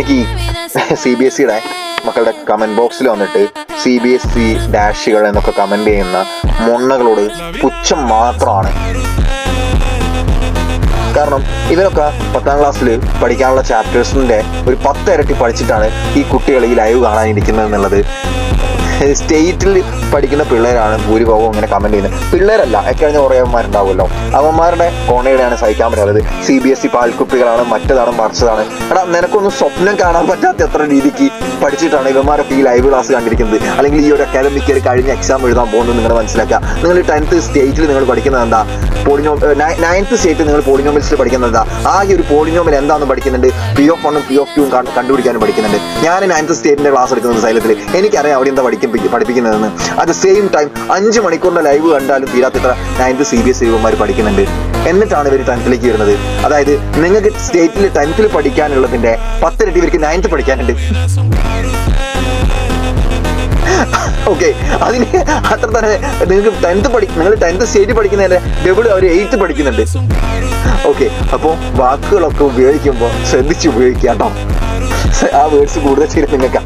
എനിക്ക് CBSEയുടെ മക്കളുടെ കമൻറ്റ് ബോക്സിൽ വന്നിട്ട് CBSE ഡാഷുകൾ എന്നൊക്കെ കമൻറ്റ് ചെയ്യുന്ന മൊണ്ണകളോട് പുച്ഛം മാത്രമാണ്. കാരണം ഇവരൊക്കെ 10ാം ക്ലാസ്സിൽ പഠിക്കാനുള്ള ചാപ്റ്റേഴ്സിൻ്റെ ഒരു 10 ഇരട്ടി പഠിച്ചിട്ടാണ് ഈ കുട്ടികൾ ഈ ലൈവ് കാണാനിരിക്കുന്നത് എന്നുള്ളത്. സ്റ്റേറ്റിൽ പഠിക്കുന്ന പിള്ളേരാണ് ഭൂരിഭാഗവും അങ്ങനെ കമൻറ്റ് ചെയ്യുന്നത്. പിള്ളേരല്ല, എക്കഴിഞ്ഞ കുറേ അവന്മാരുണ്ടാവുമല്ലോ, അവന്മാരുടെ കോണയുടെയാണ് സഹിക്കാൻ പറ്റാത്തത്. CBSE പാൽക്കുപ്പികളാണ്, മറ്റതാണ് മറിച്ചതാണ്. എടാ, നിനക്കൊന്നും സ്വപ്നം കാണാൻ പറ്റാത്ത എത്ര രീതിക്ക് പഠിച്ചിട്ടാണ് ഇവന്മാരൊക്കെ ഈ ലൈവ് ക്ലാസ് കണ്ടിരിക്കുന്നത്, അല്ലെങ്കിൽ ഈ ഒരു അക്കാദമിക് കഴിഞ്ഞ എക്സാം എഴുതാൻ പോകുന്നത് നിങ്ങൾ മനസ്സിലാക്കുക. നിങ്ങൾ 10th സ്റ്റേറ്റിൽ നിങ്ങൾ പഠിക്കുന്നത് എന്താ? 9th സ്റ്റേറ്റിൽ നിങ്ങൾ പോളിനോമിയൽസിൽ പഠിക്കുന്നത് എന്താ? ആകെ ഒരു പോളിനോമിയൽ എന്താണെന്ന് പഠിക്കുന്നുണ്ട്, P(1) P(2) കണ്ടുപിടിക്കാനും പഠിക്കുന്നുണ്ട്. ഞാൻ 9th സ്റ്റേറ്റിൻ്റെ ക്ലാസ് എടുക്കുന്നത് സൈലത്തിൽ, എനിക്കറിയാം അവിടെ എന്താ പഠിപ്പിക്കുന്നതെന്ന്. അറ്റ് സെയിം ടൈം 5 മണിക്കൂറിൻ്റെ ലൈവ് കണ്ടാലും തീരാത്തിത്ര 9th CBSE ഇവന്മാർ പഠിക്കുന്നുണ്ട്. എന്നിട്ടാണ് ഇവർ 10th വരുന്നത്. അതായത് നിങ്ങൾക്ക് സ്റ്റേറ്റിൽ 10th പഠിക്കാനുള്ളതിൻ്റെ 10 ഇരട്ടി ഇവർക്ക് 9th പഠിക്കാനുണ്ട്. ഓക്കെ, അതിന് അത്ര തന്നെ നിങ്ങൾക്ക് നിങ്ങൾ 10th സ്റ്റേറ്റ് പഠിക്കുന്നതിൻ്റെ ഡബിൾ അവർ 8th പഠിക്കുന്നുണ്ട്. ഓക്കെ, അപ്പോൾ വാക്കുകളൊക്കെ ഉപയോഗിക്കുമ്പോൾ ശ്രദ്ധിച്ച് ഉപയോഗിക്കാം കേട്ടോ. ആ വേർഡ്സ് കൂടുതൽ ചെയ്ത് നിങ്ങൾക്ക്